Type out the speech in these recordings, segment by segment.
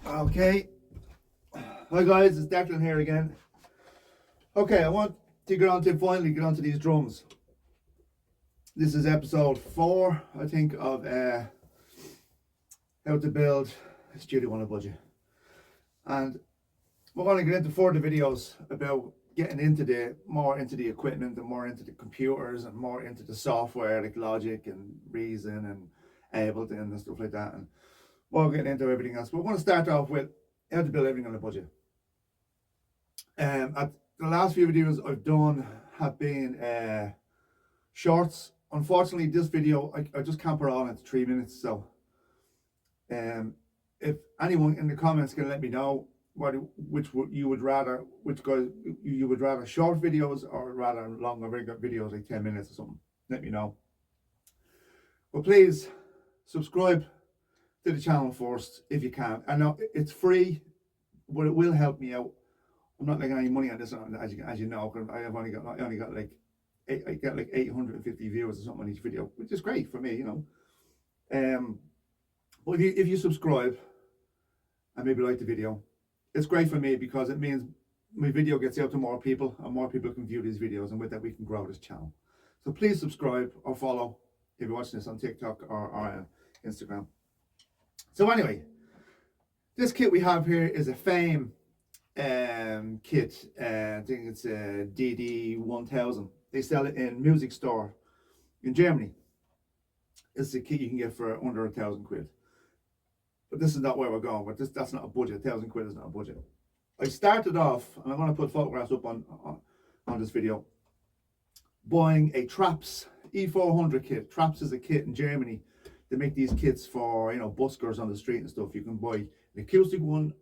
Okay, hi guys, it's Declan here again. Okay, I want to finally get onto these drums. This is episode 4, I think, of how to build a studio on a budget. And we're going to get into further videos about getting more into the equipment and more into the computers and more into the software like Logic and Reason and Ableton and stuff like that. And we're getting into everything else. But we're going to start off with how to build everything on a budget. At the last few videos I've done have been shorts. Unfortunately, this video I just can't put it on into 3 minutes. So, if anyone in the comments can let me know which you would rather short videos or rather longer videos like 10 minutes or something, let me know. But please subscribe to the channel first if you can. I know it's free, but it will help me out. I'm not making any money on this, as you know, because I only got like 850 views or something on each video, which is great for me, you know. But if you subscribe and maybe like the video, it's great for me because it means my video gets out to more people and more people can view these videos, and with that we can grow this channel. So please subscribe or follow if you're watching this on TikTok or Instagram. So anyway, this kit we have here is a Fame kit. I think it's a DD1000. They sell it in music store in Germany. It's a kit you can get for under £1,000. But this is not where we're going. But that's not a budget. £1,000 is not a budget. I started off, and I'm going to put photographs up on this video, buying a Traps E400 kit. Traps is a kit in Germany. They make these kits for, you know, buskers on the street and stuff. You can buy an acoustic one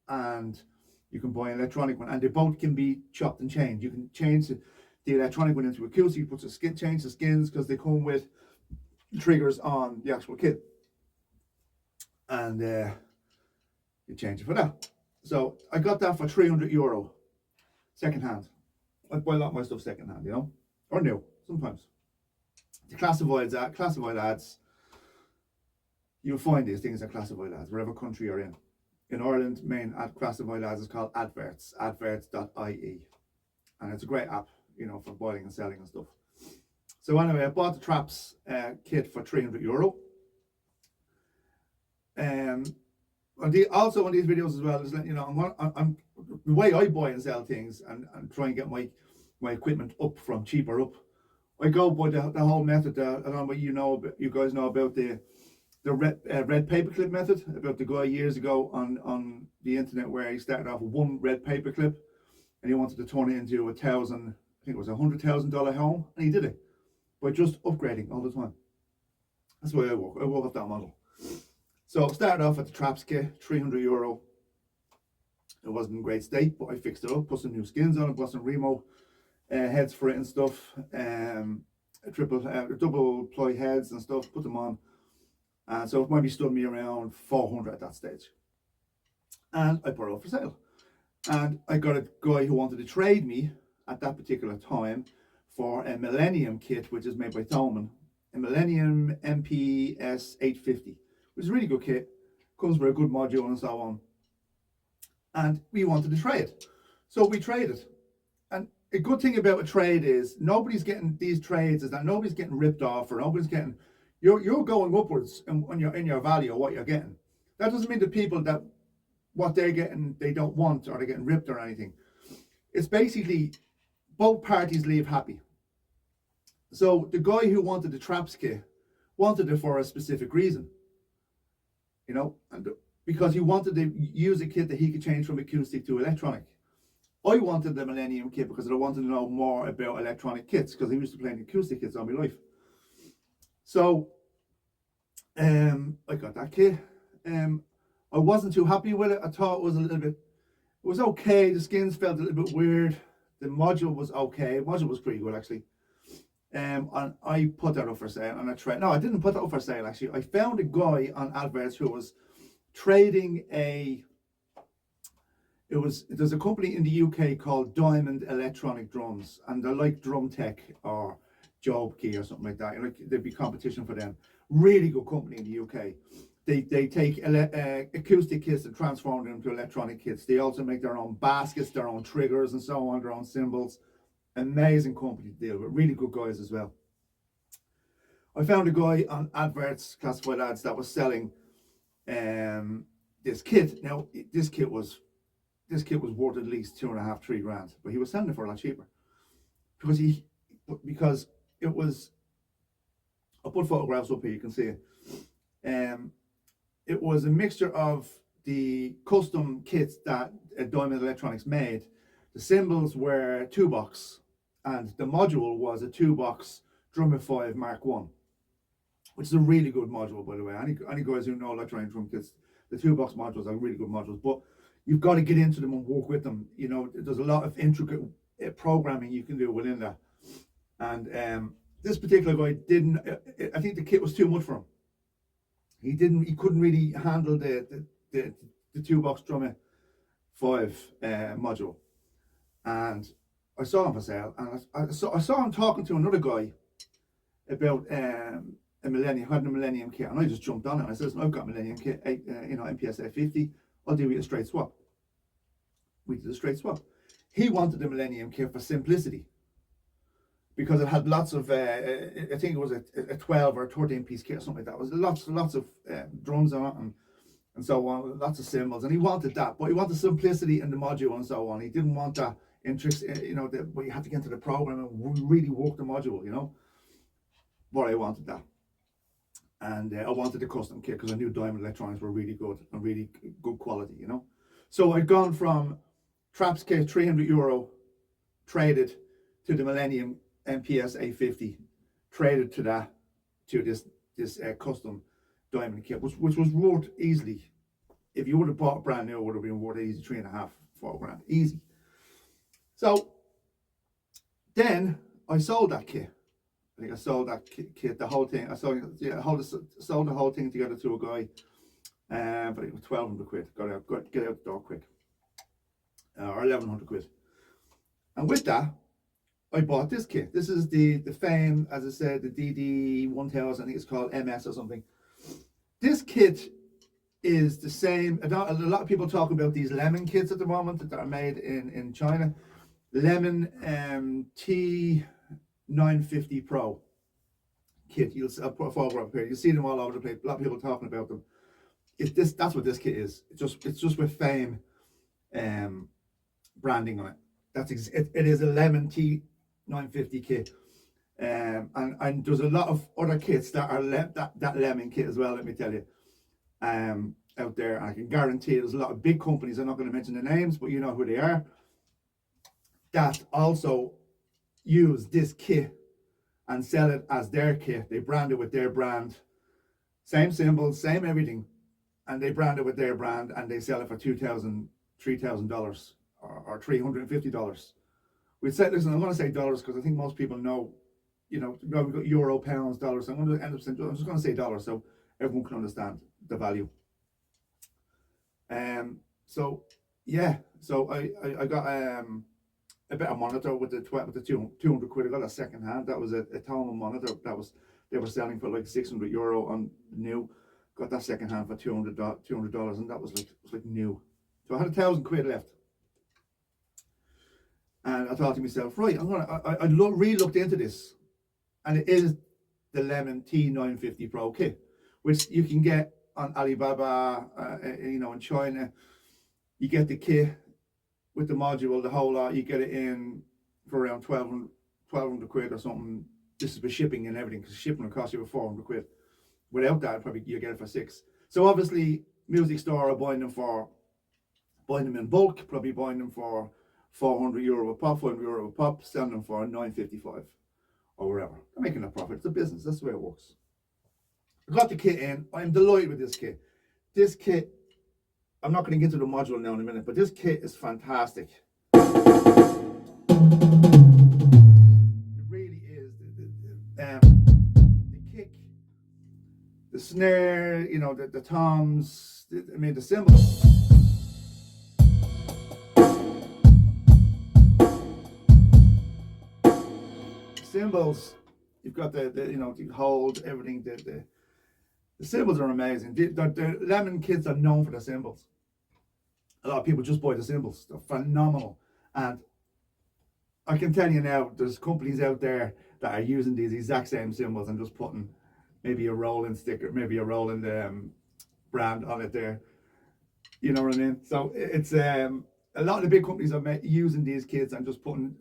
and you can buy an electronic one, and they both can be chopped and changed. You can change the electronic one into acoustic. You put the change the skins because they come with triggers on the actual kit, and you change it for that. So I got that for €300 second hand. I buy a lot of my stuff second hand, you know, or new sometimes. The classified ads, you'll find these things at classified ads wherever country you're in. In Ireland, main classified ads is called adverts, adverts.ie, and it's a great app, you know, for buying and selling and stuff. So anyway, I bought the Traps kit for €300. Also on these videos as well is letting you know I'm the way I buy and sell things and try and get my equipment up from cheaper up. I go by the whole method. I don't know what you guys know about the red paperclip method, about the guy years ago on the internet where he started off with one red paperclip and he wanted to turn it into $100,000 home, and he did it by just upgrading all the time. That's the way I work. I work off that model. So I started off at the Traps kit, €300. It wasn't in great state, but I fixed it up, put some new skins on it, bought some Remo heads for it and stuff, double ply heads and stuff, put them on. So it maybe stood me around 400 at that stage. And I put it up for sale. And I got a guy who wanted to trade me at that particular time for a Millennium kit, which is made by Thomann, a Millennium MPS 850, which is a really good kit, comes with a good module and so on. And we wanted to trade. So we traded. And a good thing about a trade is nobody's getting these trades, is that nobody's getting ripped off, or nobody's getting, you're going upwards in your value of what you're getting. That doesn't mean the people that what they're getting they don't want, or they're getting ripped or anything. It's basically both parties leave happy. So the guy who wanted the Traps kit wanted it for a specific reason, you know, and because he wanted to use a kit that he could change from acoustic to electronic. I wanted the Millennium kit because I wanted to know more about electronic kits, because I used to playing acoustic kits all my life. So I got that kit. I wasn't too happy with it. I thought it was okay. The skins felt a little bit weird. The module was okay. The module was pretty good actually. And I put that up for sale, and I didn't put that up for sale actually. I found a guy on adverts who was trading there's a company in the UK called Diamond Electronic Drums, and they're like Drum Tech or Job Key or something like that. Like, there'd be competition for them. Really good company in the UK. They take acoustic kits and transform them into electronic kits. They also make their own baskets, their own triggers and so on, their own cymbals. Amazing company to deal with, really good guys as well. I found a guy on adverts, classified ads, that was selling this kit. Now this kit was worth at least 2.5, 3 grand, but he was selling it for a lot cheaper because it was. I'll put photographs up here, you can see it. It was a mixture of the custom kits that Diamond Electronics made. The cymbals were 2-box, and the module was a 2-box Drummer 5 Mark 1, which is a really good module, by the way. Any guys who know electronic drum kits, the 2-box modules are really good modules, but you've got to get into them and work with them. You know, there's a lot of intricate programming you can do within that. And this particular guy didn't, I think the kit was too much for him. He couldn't really handle the 2-box Drummer 5 module. And I saw him for sale, and I saw him talking to another guy about a Millennium, had a Millennium kit, and I just jumped on it. And I said, I've got a Millennium kit, MPS 850, I'll do you a straight swap. We did a straight swap. He wanted the Millennium kit for simplicity, because it had lots of, I think it was a 12 or 13 piece kit or something like that. It was lots of drums on it and so on, lots of cymbals, and he wanted that, but he wanted simplicity in the module and so on. He didn't want that where you had to get into the program and really work the module, But I wanted that. And I wanted the custom kit because I knew Diamond Electronics were really good and really good quality, So I'd gone from Traps kit, €300, traded to the Millennium MPS 850, traded to this custom Diamond kit, which was worth easily. If you would have bought brand new, it would have been worth easy 3.5, 4 grand, easy. So then I sold that kit. I think I sold that kit, the whole thing. I sold the whole thing together to a guy, but it was 1,200 quid. Get out the door quick, or 1,100 quid. And with that, I bought this kit. This is the Fame, as I said, the DD1000. I think it's called MS or something. This kit is the same. A lot of people talk about these Lemon kits at the moment that are made in China. Lemon T950 Pro kit. I'll put a photograph here. You see them all over the place. A lot of people talking about them. That's what this kit is. It's just with Fame branding on it. It is a Lemon T950 kit. And there's a lot of other kits that are that Lemon kit as well, let me tell you, out there. And I can guarantee there's a lot of big companies, I'm not going to mention the names, but you know who they are, that also use this kit and sell it as their kit. They brand it with their brand, same symbols, same everything, and they brand it with their brand, and they sell it for $2,000, $3,000 or $350. We'd say, listen, I'm going to say dollars because I think most people know, we've got euro, pounds, dollars. So I'm going to end up saying, I'm just going to say dollars so everyone can understand the value. So I got a better monitor with the 200 quid. I got a second hand. That was a Toma monitor they were selling for like €600 on new. Got that second hand for $200, and that was like new. So I had 1,000 quid left. And I thought to myself, right, I re-looked into this, and it is the Lemon T950 Pro kit, which you can get on Alibaba, in China. You get the kit with the module, the whole lot. You get it in for around 1,200 quid or something. This is for shipping and everything, because shipping will cost you 400 quid. Without that, probably you get it for 6. So obviously, music store are buying them in bulk, probably buying them for €400 a pop, €500 a pop, selling them for $9.55 or wherever. They're making a profit. It's a business. That's the way it works. I got the kit in. I'm delighted with this kit. This kit, I'm not going to get into the module now in a minute, but this kit is fantastic. It really is. The kick, the snare, the toms, the cymbals. Cymbals, you've got the you hold everything, The cymbals are amazing. The Lemon kits are known for their cymbals. A lot of people just buy the cymbals. They're phenomenal. And I can tell you now, there's companies out there that are using these exact same cymbals and just putting maybe a Roland sticker, maybe a Roland brand on it there. You know what I mean? So it's a lot of the big companies are using these kits and just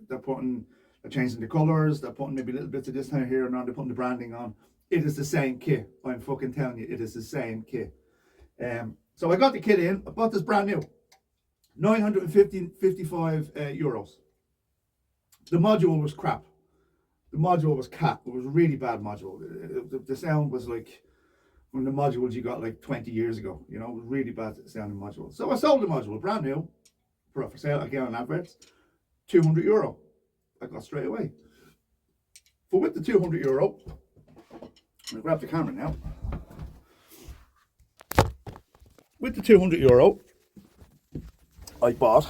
they're changing the colors, they're putting maybe little bits of this here and on, they're putting the branding on. It is the same kit. I'm fucking telling you, it is the same kit. So I got the kit in. I bought this brand new, 955 euros. The module was crap. The module was cat. It was a really bad module. The sound was like from the modules you got like 20 years ago. You know, it was really bad sounding module. So I sold the module, brand new, for sale again on adverts, €200. I got straight away. For with the €200, I'm gonna grab the camera now. With the €200, I bought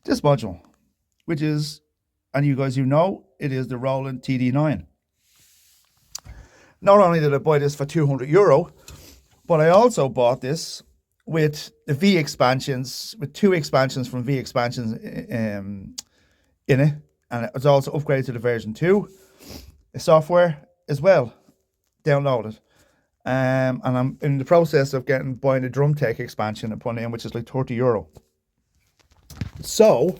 this module, which is, and you guys, you know, it is the Roland TD9. Not only did I buy this for €200, but I also bought this with the V expansions, with 2 expansions from V expansions in it, and it was also upgraded to the version 2. The software as well, downloaded. And I'm in the process of buying the Drum Tech expansion and putting it in, which is like €30. So,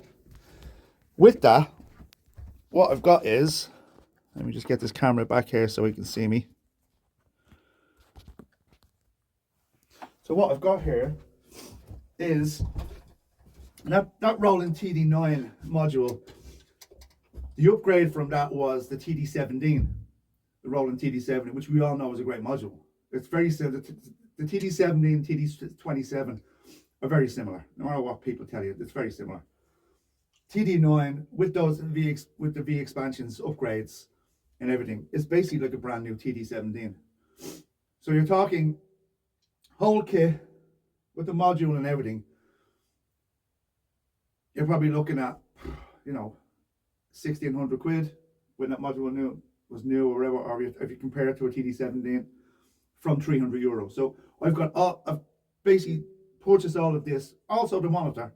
with that, what I've got is, let me just get this camera back here so you can see me. So what I've got here is that Roland TD9 module. The upgrade from that was the TD17, the Roland TD17, which we all know is a great module. It's very similar. The TD17 and TD27 are very similar. No matter what people tell you, it's very similar. TD9 with the V expansions, upgrades, and everything, it's basically like a brand new TD17. So you're talking whole kit with the module and everything. You're probably looking at, you know, 1,600 quid when that module was new or whatever, or if you compare it to a TD17 from €300. So I've basically purchased all of this, also the monitor,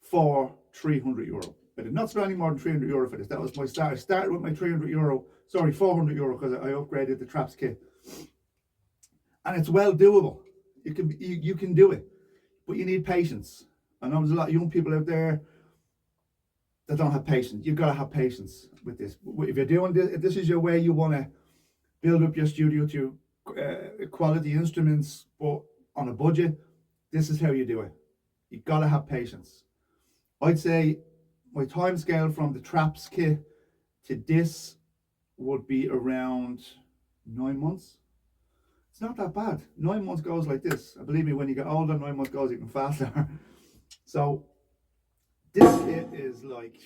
for €300. I did not spend any more than €300 for this. That was my start. I started with my €400 because I upgraded the traps kit, and it's well doable. You can do it, but you need patience. I know there's a lot of young people out there that don't have patience. You've got to have patience with this. If you're doing this, if this is your way, you want to build up your studio to quality instruments, but on a budget, this is how you do it. You've got to have patience. I'd say my time scale from the traps kit to this would be around 9 months. It's not that bad. 9 months goes like this. And believe me, when you get older, 9 months goes even faster. So this kit is like,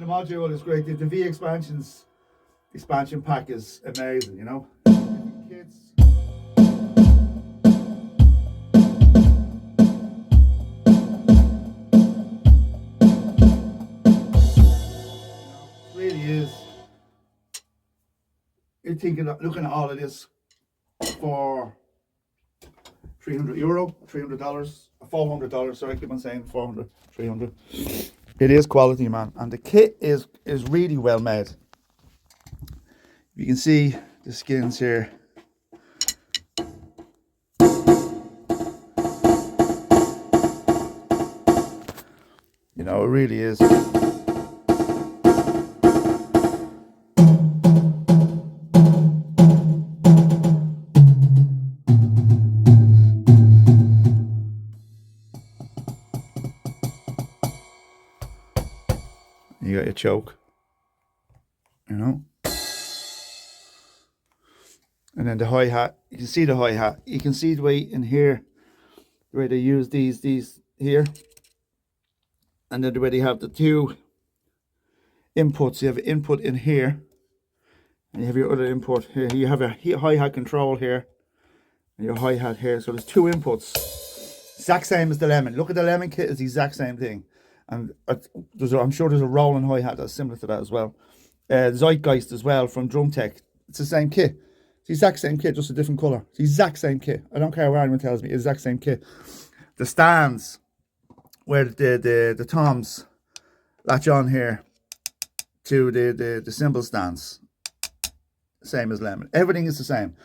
module is great. The V expansion pack is amazing, you know. Kids. It really is. You're thinking of looking at all of this for €300, $300, $400. Sorry, I keep on saying 400, 300. It is quality, man, and the kit is really well made. You can see the skins here. You know, it really is. You got your choke, you know. And then the hi-hat, you can see the hi-hat. You can see the way in here, the way they use these here. And then the way they have the two inputs. You have an input in here, and you have your other input here. You have a hi-hat control here, and your hi-hat here. So there's two inputs. Exact same as the Lemon. Look at the Lemon kit, it's the exact same thing. And I'm sure there's a rolling hi-hat that's similar to that as well. Zeitgeist as well from Drum Tech. It's the same kit. It's the exact same kit, just a different colour. It's the exact same kit. I don't care what anyone tells me, it's the exact same kit. The stands where the toms latch on here to the cymbal stands, same as Lemon. Everything is the same.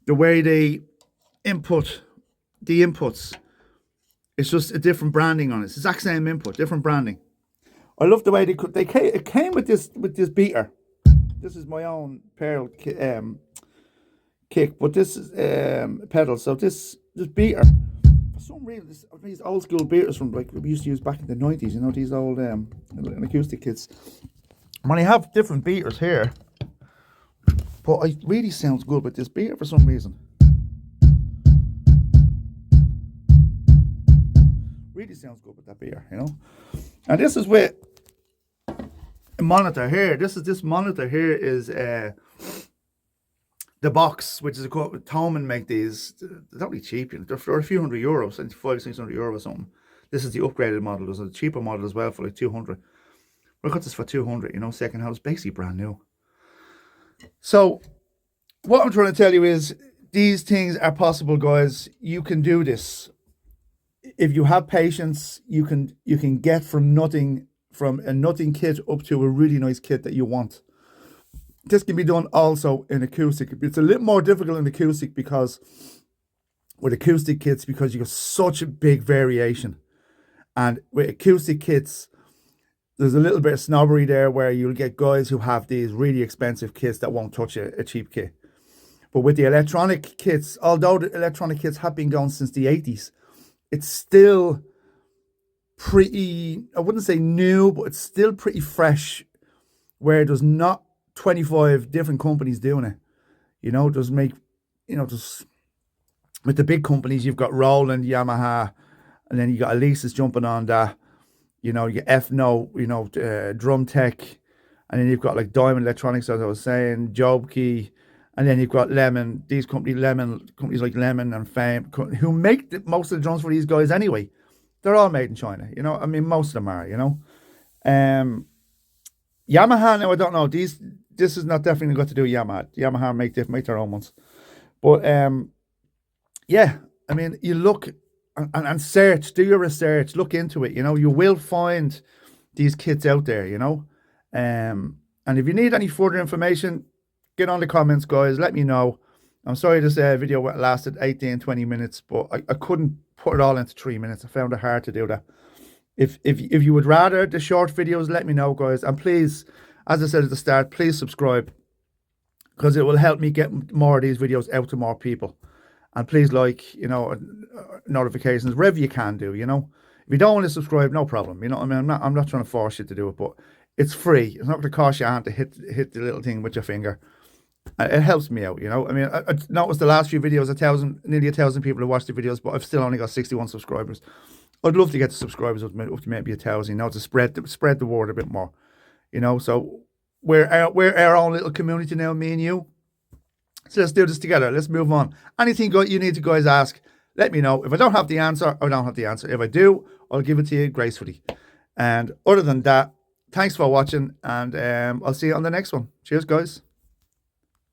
The way they input the inputs, it's just a different branding on it. It's the exact same input, different branding. I love the way it came with this beater. This is my own Pearl kick, but this is pedal. So this beater, for some reason, these old school beaters from like we used to use back in the 90s. You know, these old acoustic kits. When I have different beaters here, but it really sounds good with this beater for some reason. Really sounds good with that beater, you know. And this is with a monitor here. This monitor here is the box, which is a Thomann make these. They're not really cheap, you know. They're for a few hundred euros, €500-600 or something. This is the upgraded model. There's a cheaper model as well for like 200. I got this for 200, you know, second hand. It's basically brand new. So what I'm trying to tell you is these things are possible, guys. You can do this. If you have patience, you can get from a nothing kit up to a really nice kit that you want. This can be done also in acoustic. It's a little more difficult in acoustic because with acoustic kits, because you got such a big variation. And with acoustic kits, there's a little bit of snobbery there where you'll get guys who have these really expensive kits that won't touch a cheap kit. But with the electronic kits, although the electronic kits have been going since the 80s, it's still pretty, I wouldn't say new, but it's still pretty fresh, where there's not 25 different companies doing it. You know, just with the big companies, you've got Roland, Yamaha, and then you got Elisa's jumping on that. You know, you get Drum Tech, and then you've got like Diamond Electronics, as I was saying, Jobkey, and then you've got Lemon. These companies like Lemon and Fame, who make most of the drums for these guys anyway. They're all made in China, you know. I mean, most of them are, you know. Yamaha, now I don't know. This is not definitely got to do with Yamaha. Yamaha make their own ones, but yeah. I mean, you look and search, do your research, look into it. You know, you will find these kits out there. You know, and if you need any further information, get on the comments, guys. Let me know. I'm sorry this video lasted 18-20 minutes, but I couldn't put it all into 3 minutes. I found it hard to do that. If you would rather the short videos, let me know, guys. And please, as I said at the start, please subscribe, because it will help me get more of these videos out to more people. And please notifications wherever you can do, you know. If you don't want to subscribe, no problem. You know what I mean? I'm not trying to force you to do it, but it's free. It's not going to cost you a hand to hit the little thing with your finger. It helps me out, you know. I mean, I noticed the last few videos, nearly 1,000 people have watched the videos, but I've still only got 61 subscribers. I'd love to get the subscribers up to maybe 1,000, you know, to spread the word a bit more, you know. So we're our own little community now, me and you. So let's do this together. Let's move on. Anything you need to, guys, ask, let me know. If I don't have the answer, I don't have the answer. If I do, I'll give it to you gracefully. And other than that, thanks for watching, and I'll see you on the next one. Cheers, guys.